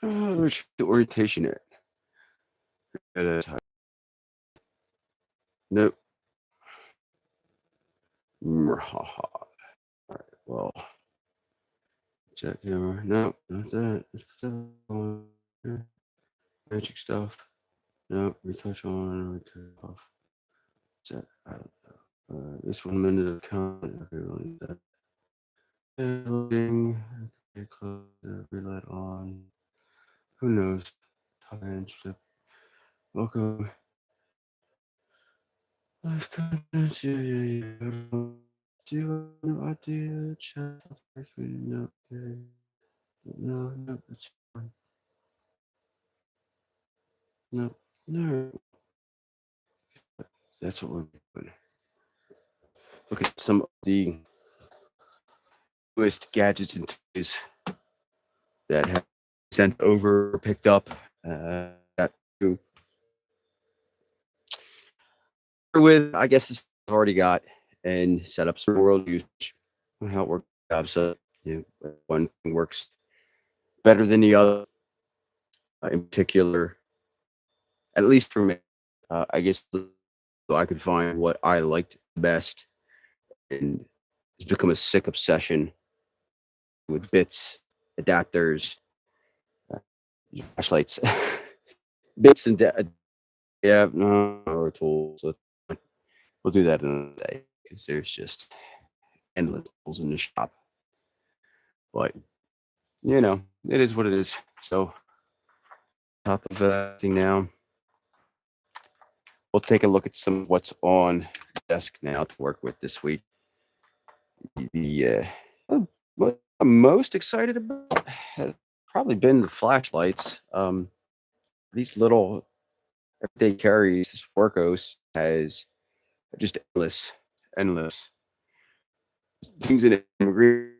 Let's check the orientation at. Nope. All right. Well, check camera. No, not that. Magic stuff. No, retouch on, retouch off. Set. This 1 minute of count. Okay, really that. Loading. Okay, close. Relight on. Who knows? Top end flip. Welcome. Life contents. Yeah. Do you have no idea? Chat. No. Okay. No, it's fine. No. No. That's what we're doing. Look at some of the newest gadgets and toys that have sent over, picked up. That too. With, I guess, this I've already got and set up some world usage. How it works. So one thing works better than the other. In particular, at least for me, I guess so I could find what I liked best, and it's become a sick obsession with bits, adapters, uh, flashlights, bits and yeah, no, or tools. We'll do that in a day because there's just endless tools in the shop. But it is what it is. So, top of everything now, we'll take a look at some of what's on the desk now to work with this week. The what I'm most excited about has probably been the flashlights. These little everyday carries, this Workos has just endless things in it. Green,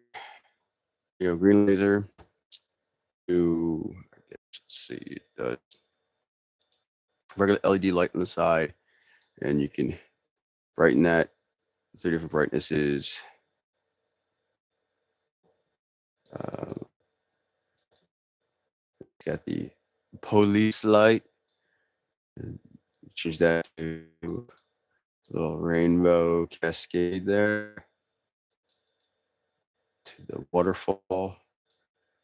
green laser. To I guess, let's see, regular LED light on the side, and you can brighten that. 3 different brightnesses. Got the police light. Change that to a little rainbow cascade there. To the waterfall.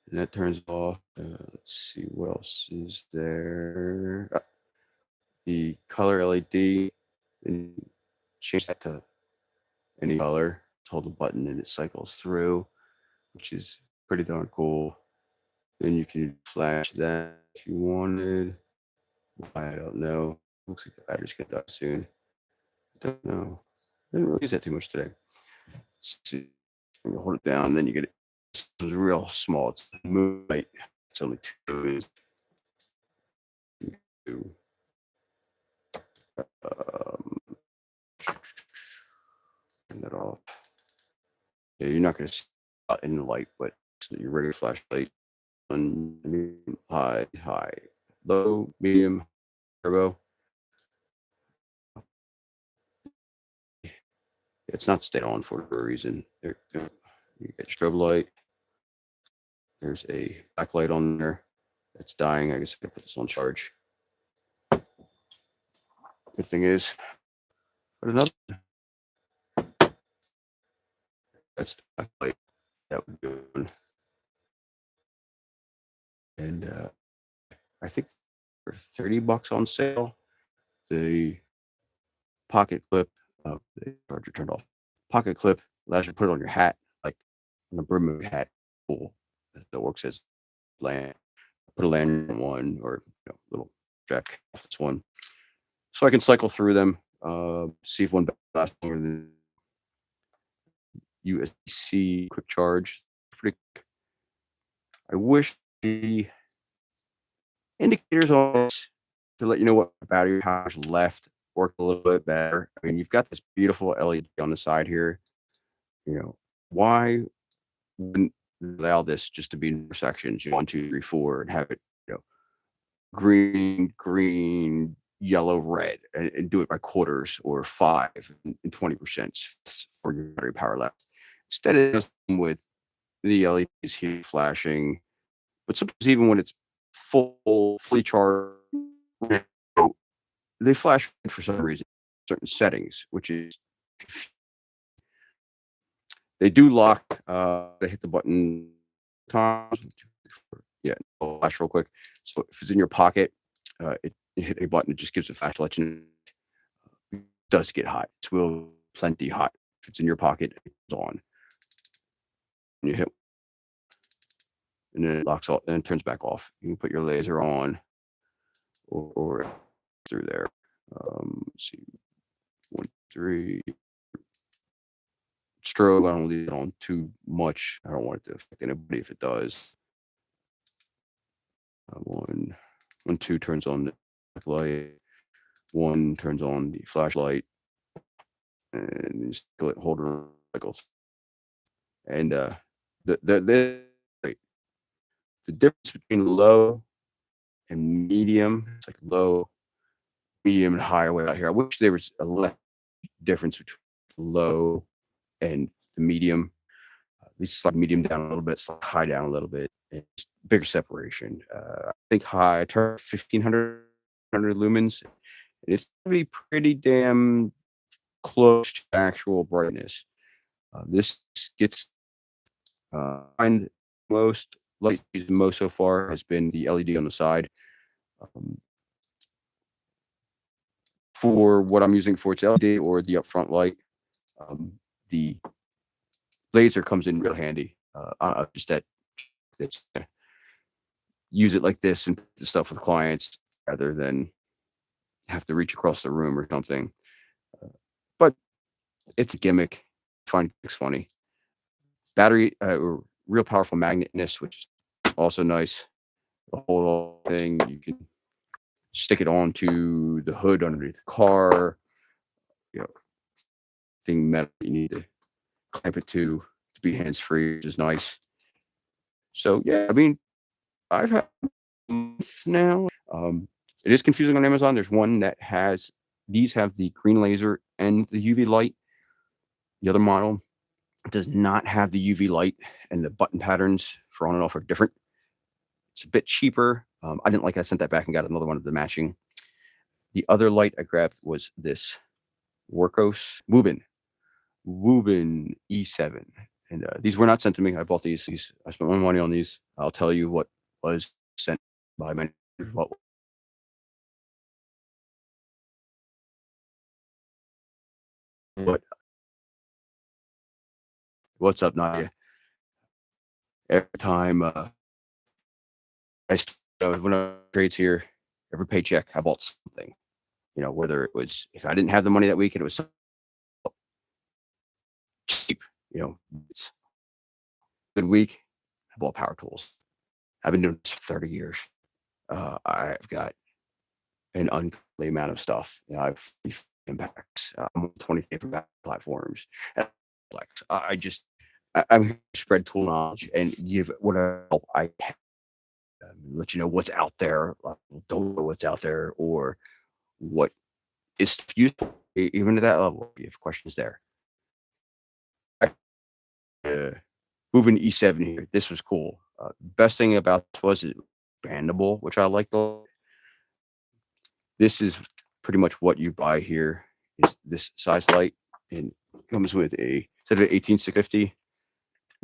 And that turns off. Let's see what else is there. The color LED. And change that to any color. Hold the button and it cycles through, which is pretty darn cool. Then you can flash that if you wanted. I don't know. Looks like the battery's gonna die soon. Don't know. I didn't really use that too much today. Let's see. I'm gonna hold it down, then you get it. It's real small. It's moonlight. It's only 2. Turn that off. Yeah, you're not gonna see it in the light, but your regular flashlight on high, low, medium, turbo. It's not staying on for a reason. You get strobe light. There's a backlight on there that's dying. I guess I could put this on charge. Good thing is, put another. That's the backlight that we're doing. And I think for $30 on sale, the pocket clip, the charger turned off. Pocket clip allows you to put it on your hat, like on the brim of your hat. Cool. That works as land. Put a lanyard on one, or little jack off this one, so I can cycle through them. See if one lasts longer than USB-C quick charge. Pretty. I wish the indicators on this to let you know what battery power is left work a little bit better. I mean, you've got this beautiful LED on the side here. Why wouldn't allow this just to be in sections, 1, 2, 3, 4, and have it, green, yellow, red, and do it by quarters or 5 and 20% for your battery power left. Instead of with the LEDs here flashing, but sometimes even when it's fully charged. They flash red for some reason, certain settings, which is they do lock. They hit the button times. Yeah, I'll flash real quick. So if it's in your pocket, you hit a button, it just gives a flash, let you know it does get hot. It will plenty hot. If it's in your pocket, it's on. And you hit, and then it locks off, and it turns back off. You can put your laser on, or through there. Let's see, 1, 3. Strobe, I don't leave it on too much. I don't want it to affect anybody if it does. 1, 2 turns on the light. 1 turns on the flashlight, and you hold it cycles. And the difference between low and medium, it's like low, medium, and higher way out here. I wish there was a less difference between low and the medium. At least slide medium down a little bit, slide high down a little bit, and just bigger separation. I think high, I turn 1500 lumens. And it's gonna be pretty damn close to actual brightness. This gets find most light used most so far has been the LED on the side. For what I'm using for its LED or the upfront light, the laser comes in real handy. Just that it's use it like this and put the stuff with clients rather than have to reach across the room or something. But it's a gimmick. I find it's funny. Battery, real powerful magnetness, which is also nice. The whole thing, you can stick it onto the hood underneath the car. You know, thing metal you need to clamp it to be hands free, which is nice. So yeah, I mean, I've had now. It is confusing on Amazon. There's one that has these have the green laser and the UV light. The other model does not have the UV light, and the button patterns for on and off are different. It's a bit cheaper. I didn't like it. I sent that back and got another one of the matching. The other light I grabbed was this Workos Wubin E7. And these were not sent to me. I bought these. I spent my money on these. I'll tell you what was sent by my what's up, Nadia? Every time when I trades here, every paycheck I bought something. You know, whether it was if I didn't have the money that week and it was cheap, you know, it's a good week. I bought power tools. I've been doing this for 30 years. I've got an ungodly amount of stuff. You know, I've impacts. I'm on 20 different platforms. I'm spread tool knowledge and give whatever help I can. Let you know what's out there. Don't know what's out there or what is useful, even at that level. If you have questions there. Moving E7 here. This was cool. Best thing about this was it expandable, which I liked. This is pretty much what you buy here. Is this size light, and it comes with a instead of 18650, you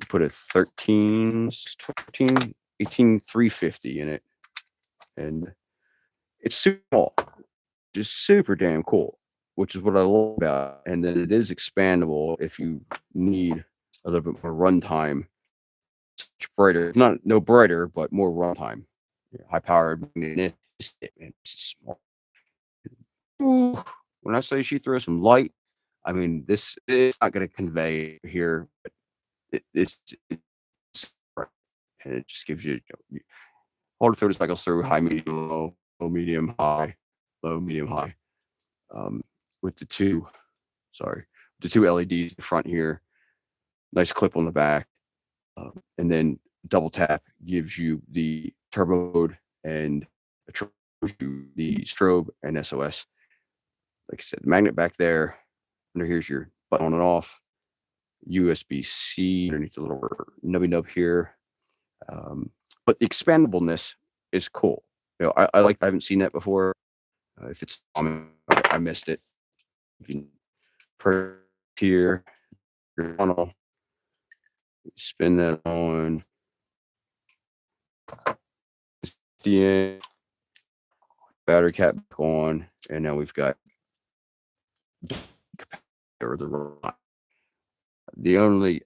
put a 18350 in it, and it's super small, just super damn cool, which is what I love about it. And then it is expandable if you need a little bit more runtime. It's brighter, no brighter, but more runtime. High powered, it's small. Ooh, when I say she throws some light, I mean this is not going to convey here, but it's bright, and it just gives you, hold it 30 cycles through high, medium, low, low, medium, high, low, medium, high. With the two LEDs in the front here, nice clip on the back, and then double tap gives you the turbo mode and the strobe and SOS. Like I said, the magnet back there. Under here's your button on and off. USB-C underneath the little nubby nub here. But the expandableness is cool. I haven't seen that before. If it's common, I missed it. You can per here, your funnel, spin that on the end, battery cap back on, and now we've got or the only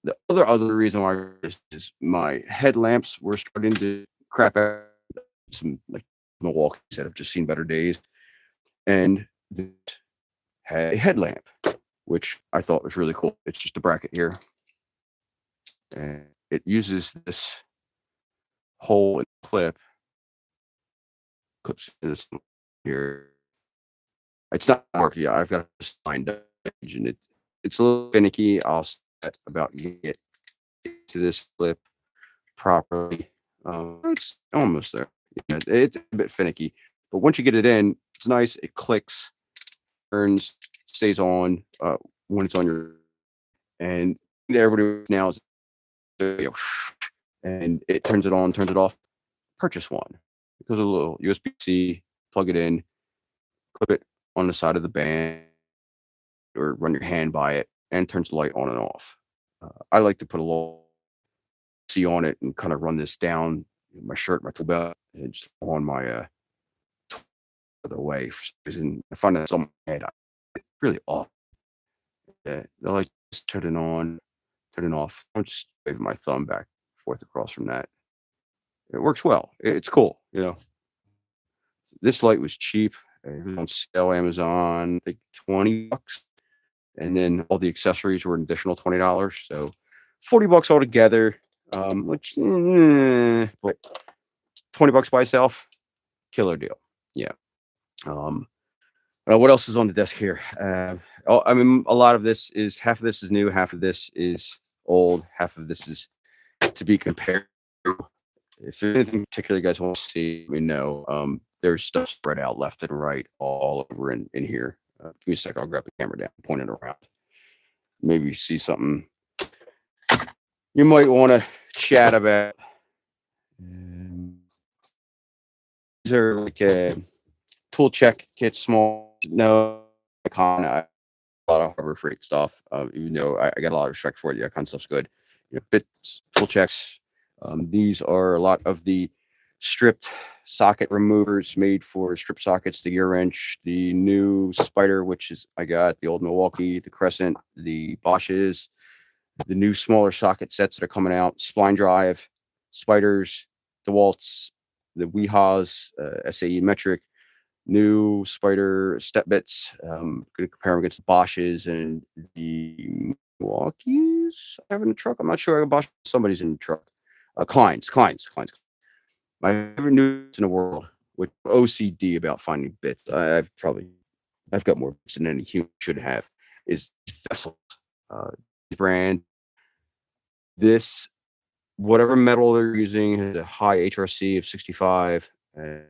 the other reason why is my headlamps were starting to crap out. Some like Milwaukee said, I've just seen better days, and this had a headlamp, which I thought was really cool. It's just a bracket here, and it uses this hole and clips this here. It's not working yet. I've got to find a and it's a little finicky. I'll set about get to this clip properly. It's almost there. Yeah, it's a bit finicky, but once you get it in, it's nice. It clicks, turns, stays on when it's on your, and everybody now is, and it turns it on, turns it off. Purchase one. It goes a little USB-C, plug it in, clip it on the side of the band, or run your hand by it, and turns the light on and off. I like to put a little C on it and kind of run this down my shirt, my tool belt, and just on my the way. For some reason, I find that on my head, it's really off. Yeah, I like just turn it on, turn it off. I'm just waving my thumb back and forth across from that. It works well. It's cool. This light was cheap. It was on sale Amazon, I think $20, and then all the accessories were an additional $20. So $40 altogether. Which but $20 by itself, killer deal. Yeah. What else is on the desk here? I mean, a lot of this is half of this is new, half of this is old, half of this is to be compared. If there's anything particular you guys want to see, let me know. There's stuff spread out left and right all over in here. Give me a second. I'll grab the camera down, point it around. Maybe you see something you might want to chat about. These are like a tool check kit, small. No, Icon. A lot of Harbor Freight stuff. Even though I got a lot of respect for it, the Icon stuff's good. Bits, tool checks. These are a lot of the stripped socket removers made for strip sockets, the gear wrench, the new Spider, which is I got the old Milwaukee, the Crescent, the Bosches, the new smaller socket sets that are coming out, spline drive, Spiders, DeWalt's, the Weehaws, SAE metric, new Spider step bits. Going to compare them against the Bosches and the Milwaukee's I have in the truck. I'm not sure. I got Bosch. Somebody's in the truck. Klein's. My favorite news in the world, with OCD about finding bits. I've got more bits than any human should have. Is Vessels brand. This whatever metal they're using has a high HRC of 65,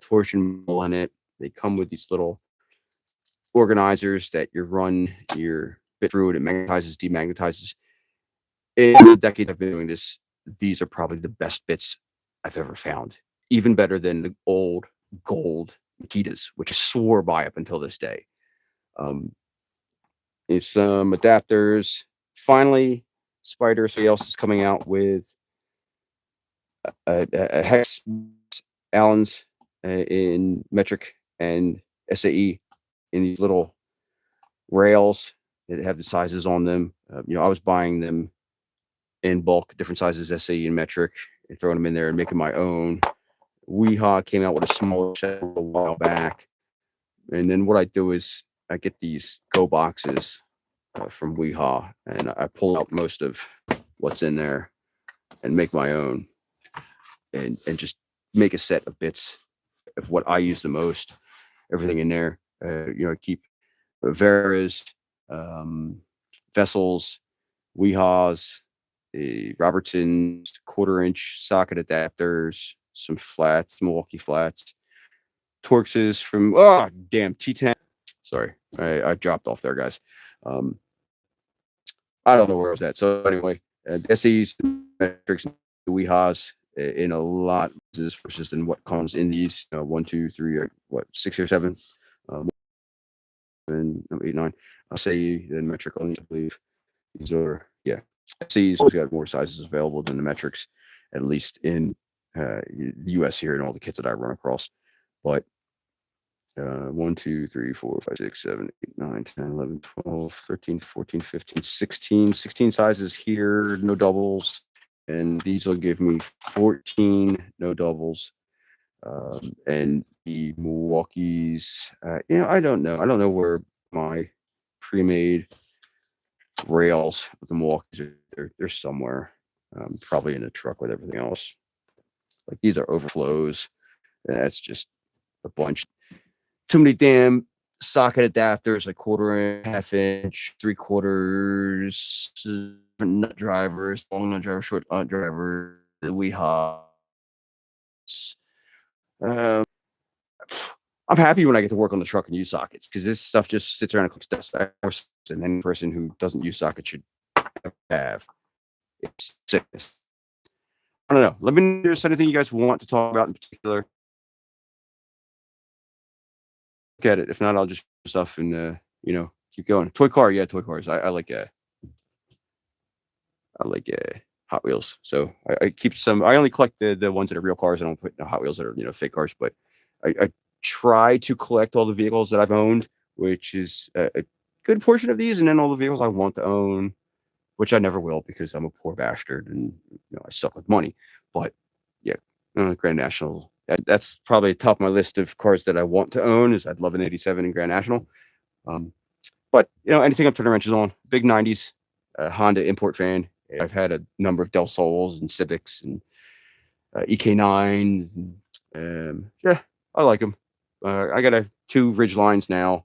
torsion metal in it. They come with these little organizers that you run your bit through it. It magnetizes, demagnetizes. In the decades I've been doing this, these are probably the best bits I've ever found. Even better than the old gold Makitas, which I swore by up until this day. It's some adapters. Finally, Spider, somebody else is coming out with a hex Allens in metric and SAE in these little rails that have the sizes on them. I was buying them in bulk, different sizes, SAE and metric, and throwing them in there and making my own. Weehaw came out with a smaller set a while back. And then what I do is I get these Go boxes from Weehaw, and I pull out most of what's in there and make my own, and just make a set of bits of what I use the most. Everything in there. I keep Vera's, Vessels, Weehaws, Robertson's 1/4-inch socket adapters, some flats, Milwaukee flats, Torxes from T10. Sorry, I dropped off there, guys. I don't know where I was at. So anyway, SE's metrics, the Weehaws, in a lot versus than what comes in these 1, 2, 3, what 6 or 7, and 8, 9. I'll say the metric on these, I believe these are SE's always got more sizes available than the metrics, at least in the US here and all the kits that I run across. But 1, 2, 3, 4, 5, 6, 7, 8, 9, 10, 11, 12, 13, 14, 15, 16 sizes here, no doubles. And these will give me 14 no doubles. And the Milwaukee's, I don't know. I don't know where my pre-made rails with the Milwaukee's are. They're somewhere, probably in a truck with everything else. Like these are overflows. And that's just a bunch. Too many damn socket adapters, like 1/4 inch, 1/2 inch, 3/4, nut drivers, long nut driver, short nut driver, we have. I'm happy when I get to work on the truck and use sockets because this stuff just sits around and collects dust. And any person who doesn't use sockets should have. It's sickness. I don't know. Let me know if there's anything you guys want to talk about in particular. Look at it. If not, I'll just do stuff and keep going. Toy cars. I like Hot Wheels. So I keep some. I only collect the ones that are real cars. I don't put Hot Wheels that are fake cars. But I try to collect all the vehicles that I've owned, which is a good portion of these, and then all the vehicles I want to own, which I never will because I'm a poor bastard and I suck with money. But yeah, Grand National. That's probably top of my list of cars that I want to own. Is I'd love an '87 in Grand National. But anything I'm turning wrenches on. Big '90s Honda import fan. I've had a number of Del Sols and Civics and EK9s. Yeah, I like them. I got 2 Ridge Lines now.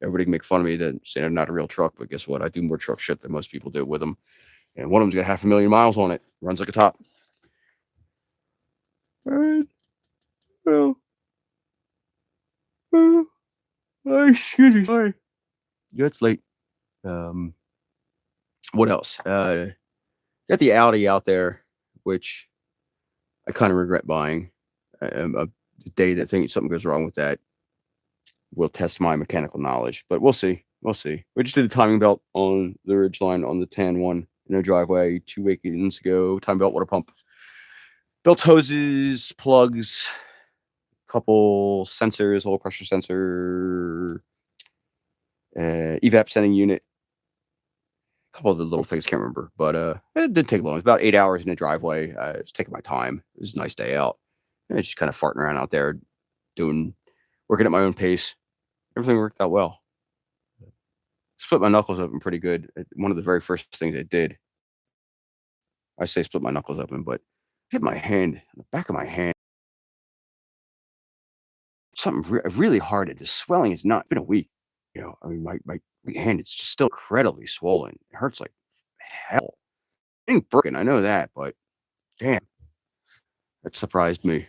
Everybody can make fun of me that say they're not a real truck, but guess what? I do more truck shit than most people do with them. And one of them's got 500,000 miles on it. Runs like a top. And, excuse me, sorry. Yeah, it's late. What else? Got the Audi out there, which I kind of regret buying. The day that something goes wrong with that will test my mechanical knowledge, but we'll see. We just did a timing belt on the Ridgeline on the tan one in a driveway 2 weekends ago. Timing belt, water pump, belts, hoses, plugs, couple sensors, oil pressure sensor, evap sending unit, a couple of the little things, can't remember, but it didn't take long. It was about 8 hours in the driveway. I was taking my time. It was a nice day out. And just kind of farting around out there, working at my own pace. Everything worked out well. Split my knuckles open pretty good. One of the very first things I did. I say split my knuckles open, but hit my hand, the back of my hand. Something really hard. The swelling is not been a week. I mean, my hand is just still incredibly swollen. It hurts like hell. It ain't broken, I know that, but damn, that surprised me.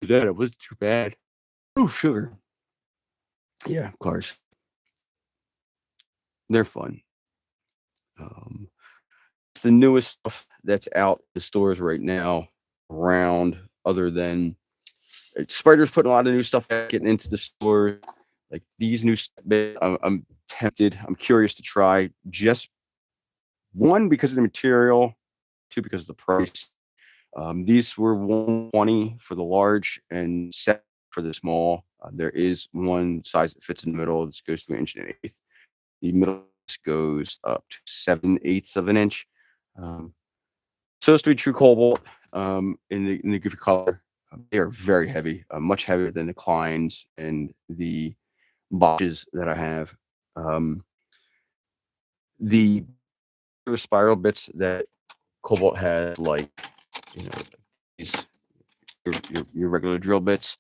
That it wasn't too bad. Oh, sugar. Yeah, cars. They're fun. It's the newest stuff that's out in the stores right now around, other than Spider's putting a lot of new stuff getting into the store. Like these new stuff, I'm tempted. I'm curious to try. Just 1, because of the material, 2, because of the price. These were $120 for the large and $7 for the small. There is one size that fits in the middle. This goes to 1 1/8 inch. The middle goes up to 7/8 of an inch. Supposed to be true cobalt in the goofy color. They are very heavy, much heavier than the Kleins and the Bosch's that I have. The spiral bits that cobalt has, like these your regular drill bits,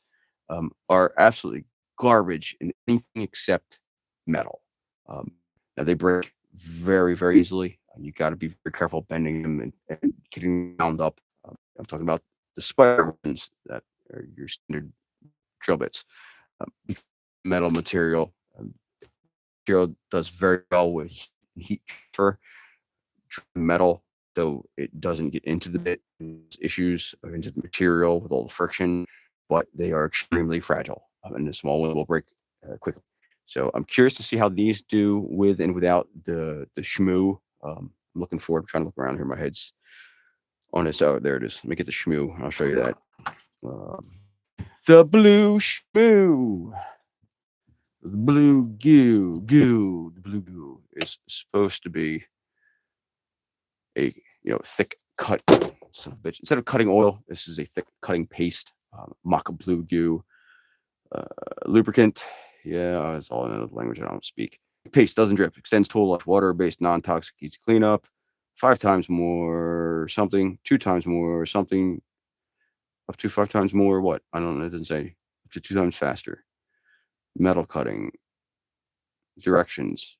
are absolutely garbage in anything except metal. Now they break very, very easily. You got to be very careful bending them and getting wound up. I'm talking about the spider ones that are your standard drill bits. Metal material does very well with heat transfer. Metal so it doesn't get into the bit issues or into the material with all the friction, but they are extremely fragile, and a small one will break quickly. So I'm curious to see how these do with and without the shmoo. I'm looking forward. I'm trying to look around here. My head's on this. Oh, there it is. Let me get the shmoo. I'll show you that. Um, the blue shmoo. The blue goo. The blue goo is supposed to be a thick cut son of a bitch. Instead of cutting oil, this is a thick cutting paste. Maca blue goo lubricant. Yeah, it's all in another language I don't speak. Paste doesn't drip. Extends tool life. Water-based, non-toxic, easy cleanup. 5 times more something. 2 times more something. Up to 5 times more what? I don't know. It doesn't say. Up to 2 times faster. Metal cutting. Directions.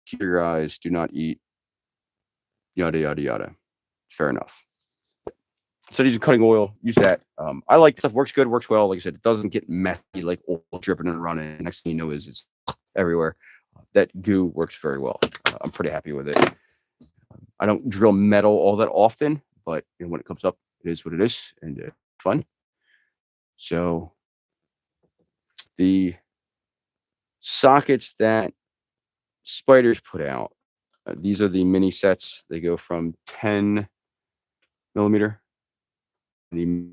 Keep your eyes. Do not eat. Yada, yada, yada. Fair enough. So using cutting oil, use that. I like stuff. Works good, works well. Like I said, it doesn't get messy like oil dripping and running. Next thing you know is it's everywhere. That goo works very well. I'm pretty happy with it. I don't drill metal all that often, but when it comes up, it is what it is, and it's fun. So the sockets that Spiders put out, these are the mini sets. They go from 10 millimeter, the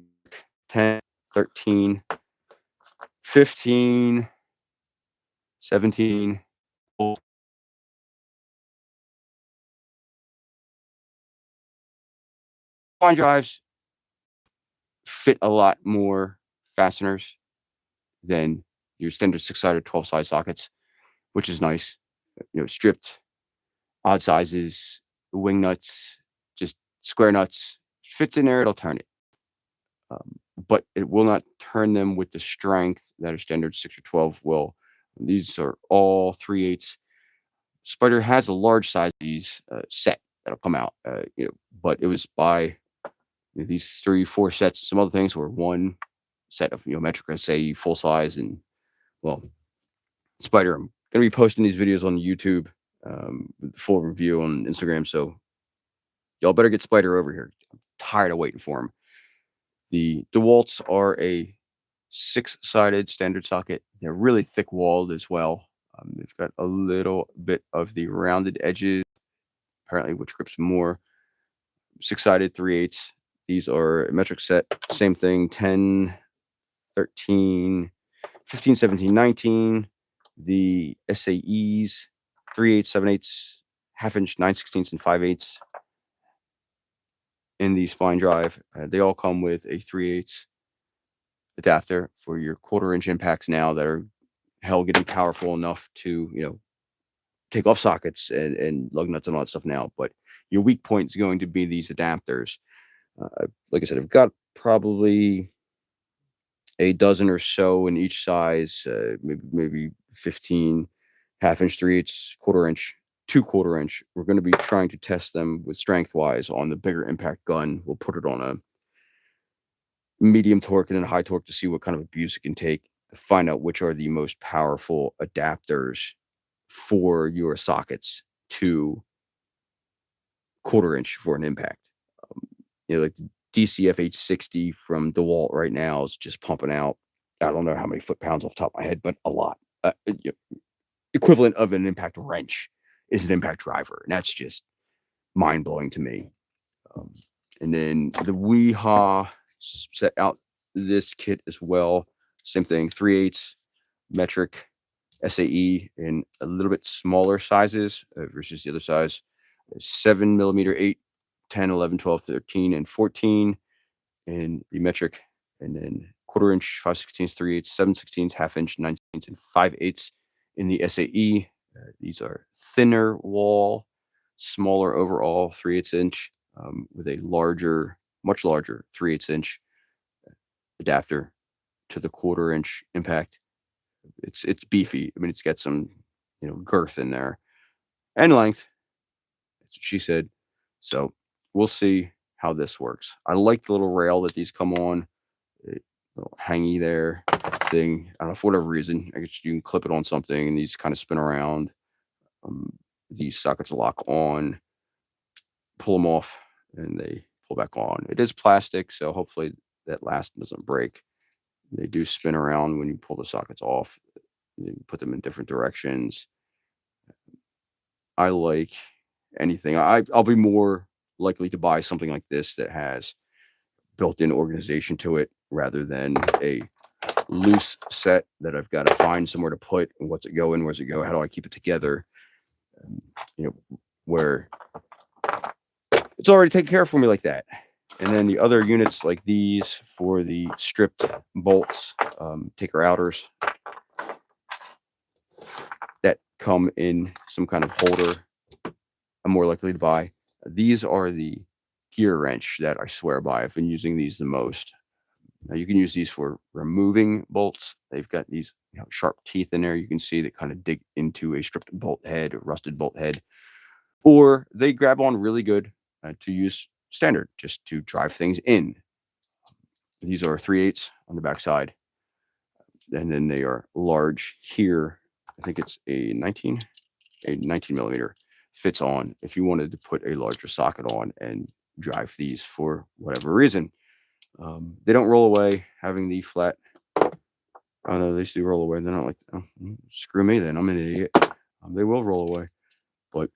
10, 13, 15, 17. Spine drives fit a lot more fasteners than your standard 6-sided 12-side sockets, which is nice. Stripped, odd sizes, wing nuts, just square nuts. Fits in there, it'll turn it. But it will not turn them with the strength that a standard 6 or 12 will. These are all 3/8. Spider has a large size of these set that'll come out, but it was by these 3-4 sets. Some other things were one set of metric SA full size, and well, Spider. I'm gonna be posting these videos on YouTube with the full review on Instagram, so y'all better get Spider over here. I'm tired of waiting for him. The DeWalt's are a 6-sided standard socket. They're really thick walled as well. They've got a little bit of the rounded edges, apparently, which grips more. 6-sided 3/8. These are a metric set. Same thing. 10, 13, 15, 17, 19. The SAEs 3/8, 7/8, half-inch, 9/16, and 5/8 in the spine drive. They all come with a 3/8 adapter for your 1/4-inch impacts now that are getting powerful enough to take off sockets and lug nuts and all that stuff now. But your weak point is going to be these adapters. Like I said, I've got probably a dozen or so in each size, maybe 15 half-inch, 3/8, 1/4-inch, 2/4-inch. We're going to be trying to test them with strength-wise on the bigger impact gun. We'll put it on a medium torque and a high torque to see what kind of abuse it can take, to find out which are the most powerful adapters for your sockets to 1/4-inch for an impact. Like the DCF H60 from DeWalt right now is just pumping out, I don't know how many foot-pounds off the top of my head, but a lot. Equivalent of an impact wrench is an impact driver, and that's just mind-blowing to me. And then the Weehaw set out this kit as well. Same thing, 3/8 metric SAE in a little bit smaller sizes versus the other size. 7 millimeter, 8, 10, 11, 12, 13, and 14 in the metric, and then 1/4-inch, 5/16, 3/8, 7/16, half-inch, 9/16, and 5/8 in the SAE. These are thinner wall, smaller overall 3/8 inch with a much larger 3/8 inch adapter to the 1/4-inch impact. It's beefy. I mean, it's got some girth in there and length. That's what she said. So we'll see how this works. I like the little rail that these come on. Little hangy there thing. I don't know, for whatever reason. I guess you can clip it on something and these kind of spin around. These sockets lock on pull them off and they pull back on. It is plastic, so hopefully that last doesn't break. They do spin around when you pull the sockets off. You put them in different directions. I like anything. I'll be more likely to buy something like this that has built-in organization to it rather than a loose set that I've got to find somewhere to put. And what's it go in? Where's it go? How do I keep it together? You know, where it's already taken care of for me like that. And then the other units like these for the stripped bolts, taker outers that come in some kind of holder, I'm more likely to buy. These are the gear wrench that I swear by. I've been using these the most. Now you can use these for removing bolts. They've got these sharp teeth in there. You can see that kind of dig into a stripped bolt head or rusted bolt head, or they grab on really good to use standard, just to drive things in. These are 3/8 on the back side, and then they are large here. I think it's a 19 millimeter fits on if you wanted to put a larger socket on and drive these for whatever reason. They don't roll away having the flat. Oh no, they do roll away. They're not like, oh, screw me then, I'm an idiot. They will roll away, but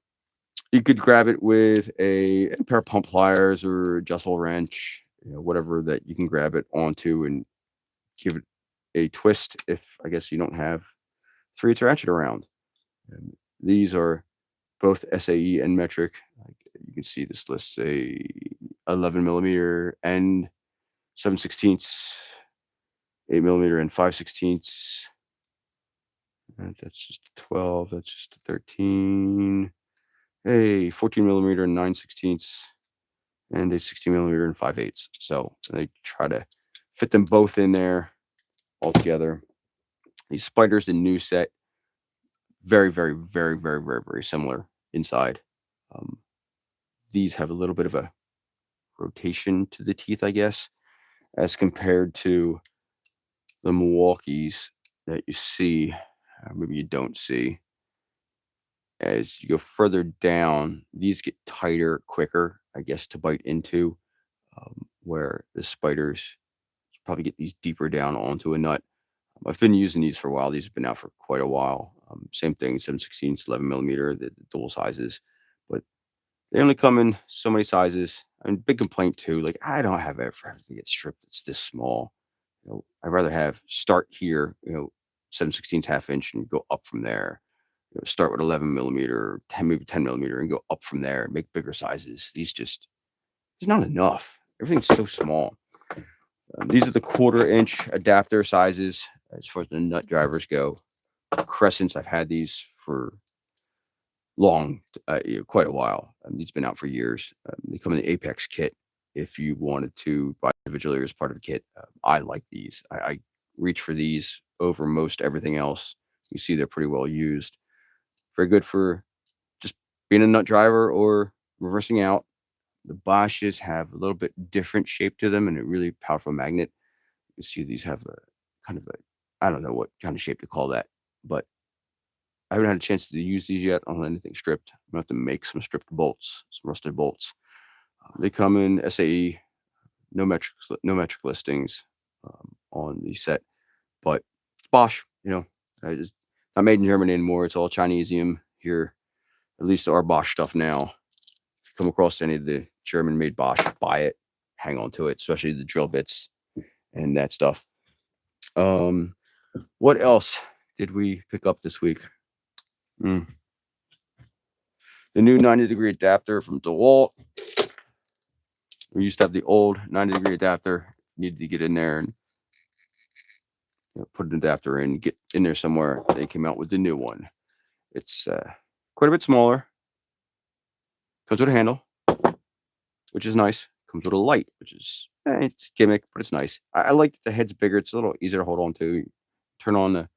you could grab it with a pair of pump pliers or adjustable wrench, whatever that you can grab it onto and give it a twist if I guess you don't have 3/8 ratchet around. And these are both SAE and metric. You can see this lists a 11 millimeter and 7/16, 8 millimeter and 5/16. That's just a 12. That's just a 13. A 14 millimeter and 9/16, and a 16 millimeter and 5/8. So they try to fit them both in there all together. These spiders, the new set, very, very, very, very, very, very similar inside. These have a little bit of a rotation to the teeth, I guess, as compared to the Milwaukees that you see, maybe you don't see. As you go further down, these get tighter quicker, I guess, to bite into, where the spiders probably get these deeper down onto a nut. I've been using these for a while. These have been out for quite a while. Same thing, 7/16, 11 millimeter, the dual sizes, but they only come in so many sizes. I mean, big complaint too. Like, I don't have ever to get stripped. It's this small. I'd rather have start here, 7/16 half-inch and go up from there. Start with 11 millimeter, 10, maybe 10 millimeter, and go up from there and make bigger sizes. These just, there's not enough. Everything's so small. These are the 1/4-inch adapter sizes as far as the nut drivers go. Crescents, I've had these for long, quite a while. These have been out for years. They come in the Apex kit if you wanted to buy individually or as part of a kit. I like these. I reach for these over most everything else. You see they're pretty well used. Very good for just being a nut driver or reversing out. The Bosches have a little bit different shape to them and a really powerful magnet. You see these have a kind of a, I don't know what kind of shape to call that, but I haven't had a chance to use these yet on anything stripped. I'm gonna have to make some stripped bolts, some rusted bolts. They come in SAE, no metric listings on the set, but it's Bosch. It's not made in Germany anymore. It's all Chinesium here. At least our Bosch stuff now. If you come across any of the German-made Bosch, buy it, hang on to it, especially the drill bits and that stuff. What else did we pick up this week? The new 90-degree adapter from DeWalt. We used to have the old 90-degree adapter. Needed to get in there and put an adapter in, get in there somewhere. They came out with the new one. It's quite a bit smaller. Comes with a handle, which is nice. Comes with a light, which is it's gimmick, but it's nice. I like that the head's bigger. It's a little easier to hold on to. Turn on the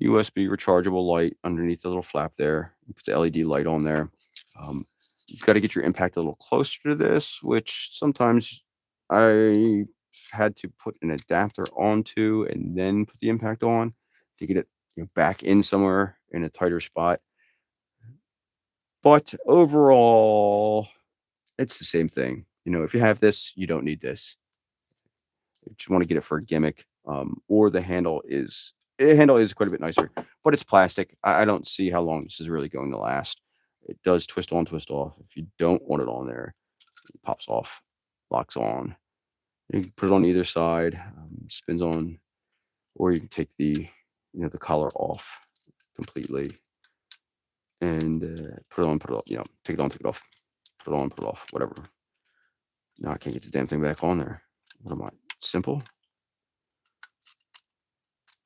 USB rechargeable light underneath the little flap there. You put the LED light on there. You've got to get your impact a little closer to this, which sometimes I had to put an adapter onto and then put the impact on to get it back in somewhere in a tighter spot. But overall, it's the same thing. If you have this, you don't need this. You just want to get it for a gimmick. Or the handle is quite a bit nicer, but it's plastic. I don't see how long this is really going to last. It does twist on, twist off. If you don't want it on there, it pops off, locks on. You can put it on either side, spins on, or you can take the collar off completely and put it on, put it off. Take it on, take it off, put it on, put it off, whatever. Now I can't get the damn thing back on there. What am I? Simple?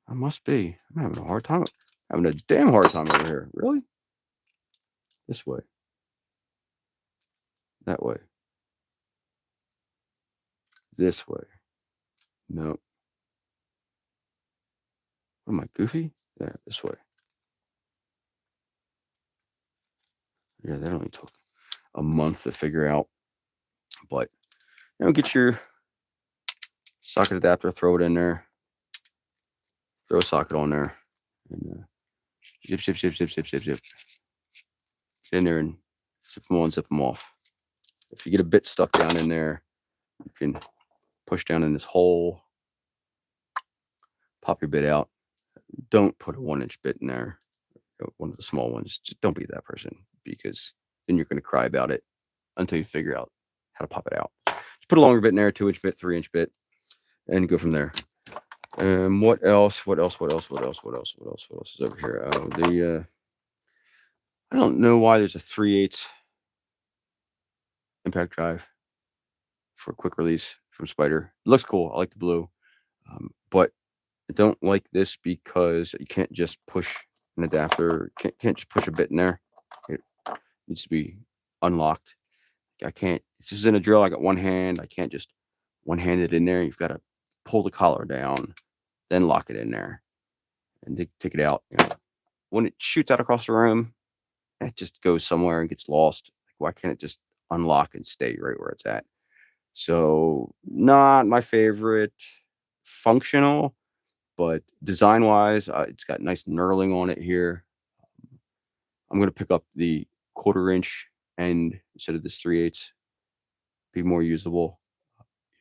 I must be. I'm having a hard time. Having a damn hard time over here. Really? This way. That way. This way. No. What am I, goofy? Yeah, this way. Yeah, that only took a month to figure out. But get your socket adapter, throw it in there, throw a socket on there, and zip, zip, zip, zip, zip, zip, zip. Get in there and zip them on, zip them off. If you get a bit stuck down in there, you can push down in this hole, pop your bit out. Don't put a 1-inch bit in there, one of the small ones. Just don't be that person, because then you're going to cry about it until you figure out how to pop it out. Just put a longer bit in there, 2-inch bit, 3-inch bit, and go from there. What else? What else is over here? Oh, I don't know why there's a 3/8 impact drive for quick release from Spider. It looks cool. I like the blue, but I don't like this because you can't just push an adapter. Can't just push a bit in there. It needs to be unlocked. I can't. If this is in a drill, I got one hand. I can't just one-hand it in there. You've got to pull the collar down, then lock it in there, and take it out. When it shoots out across the room, it just goes somewhere and gets lost. Like, why can't it just unlock and stay right where it's at? So, not my favorite. Functional, but design-wise, it's got nice knurling on it here. I'm going to pick up the 1/4-inch end instead of this 3/8. Be more usable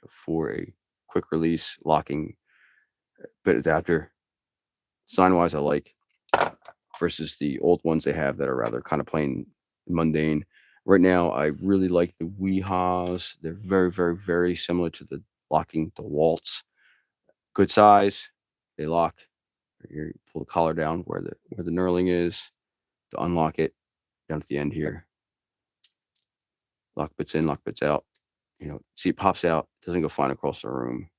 for a quick release locking bit adapter. Design-wise, I like, versus the old ones they have that are rather kind of plain mundane. Right now, I really like the Weehaws. They're very, very, very similar to the locking DeWalt's. Good size. They lock. You pull the collar down where the knurling is to unlock it down at the end here. Lock bits in, lock bits out. See, it pops out. Doesn't go flying across the room.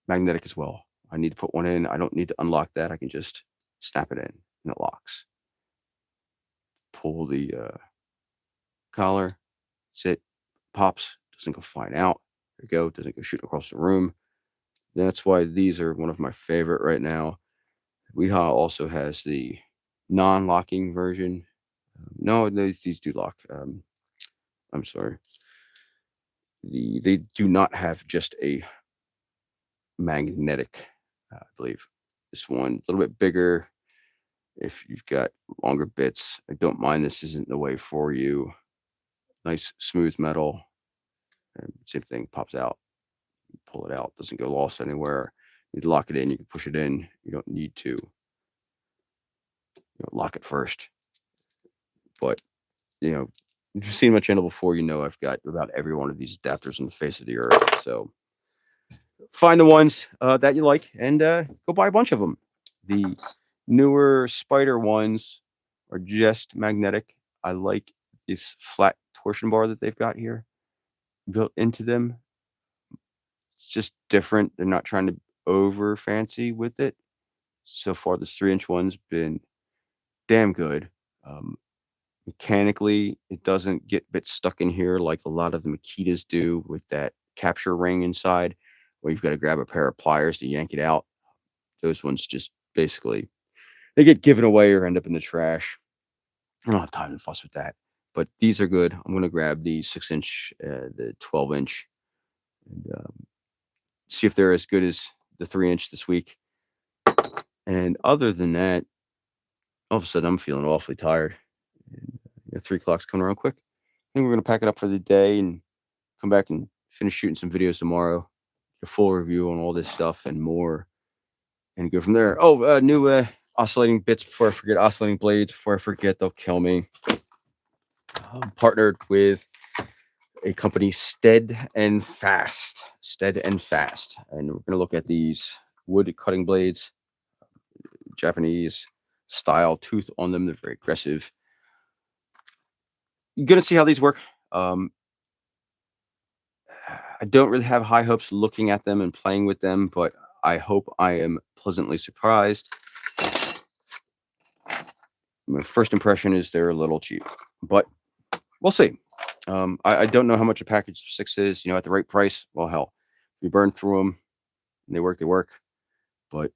Magnetic as well. I need to put one in. I don't need to unlock that. I can just snap it in and it locks. Pull the collar, sit, pops, doesn't go flying out. There you go. Doesn't go shooting across the room. That's why these are one of my favorite right now. Weehaw also has the non-locking version. No, these do lock. I'm sorry. They do not have just a magnetic, I believe. This one, a little bit bigger. If you've got longer bits, I don't mind. This isn't the way for you. Nice smooth metal. And same thing, pops out. Pull it out. Doesn't go lost anywhere. You can lock it in. You can push it in. You don't need to lock it first. But if you've seen my channel before, I've got about every one of these adapters on the face of the earth. So find the ones that you like and go buy a bunch of them. The newer Spider ones are just magnetic. I like this flat torsion bar that they've got here built into them. It's just different. They're not trying to over fancy with it. So far, this 3-inch one's been damn good. Mechanically, it doesn't get bits stuck in here like a lot of the Makitas do with that capture ring inside, where you've got to grab a pair of pliers to yank it out. Those ones just basically, they get given away or end up in the trash. I don't have time to fuss with that. But these are good. I'm going to grab the 6-inch, the 12-inch, and see if they're as good as the 3-inch this week. And other than that, all of a sudden I'm feeling awfully tired. 3 o'clock's coming around quick. I think we're gonna pack it up for the day and come back and finish shooting some videos tomorrow. A full review on all this stuff and more, and go from there. Oh, new oscillating bits before I forget. Oscillating blades before I forget. They'll kill me. Partnered with a company, Stead and Fast. Stead and Fast, and we're gonna look at these wood cutting blades, Japanese style tooth on them. They're very aggressive. You're gonna see how these work. I don't really have high hopes looking at them and playing with them, but I hope I am pleasantly surprised. My first impression is they're a little cheap, but we'll see. I don't know how much a package of 6 is. At the right price, well, hell, you burn through them, and they work. They work, but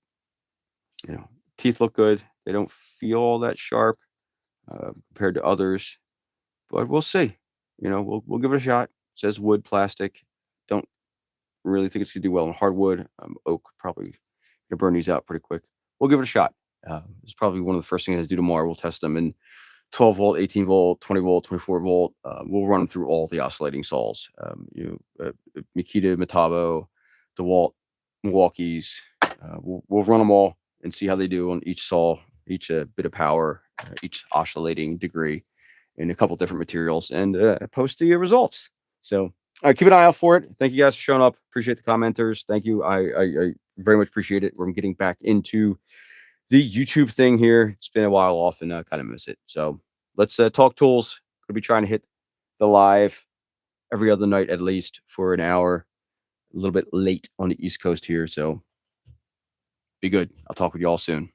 teeth look good. They don't feel all that sharp compared to others, but we'll see. We'll give it a shot. It says wood, plastic. Don't really think it's gonna do well in hardwood. Oak probably gonna burn these out pretty quick. We'll give it a shot. It's probably one of the first things I do tomorrow. We'll test them in 12 volt, 18 volt, 20 volt, 24 volt. We'll run them through all the oscillating saws. Makita, Metabo, DeWalt, Milwaukee's. We'll run them all and see how they do on each saw, each bit of power, each oscillating degree, in a couple different materials, and post the results. So, all right, keep an eye out for it. Thank you guys for showing up. Appreciate the commenters. Thank you. I very much appreciate it. We're getting back into the YouTube thing here. It's been a while off, and I kind of miss it. So let's talk tools. Gonna be trying to hit the live every other night at least for an hour. A little bit late on the East Coast here, so be good. I'll talk with you all soon.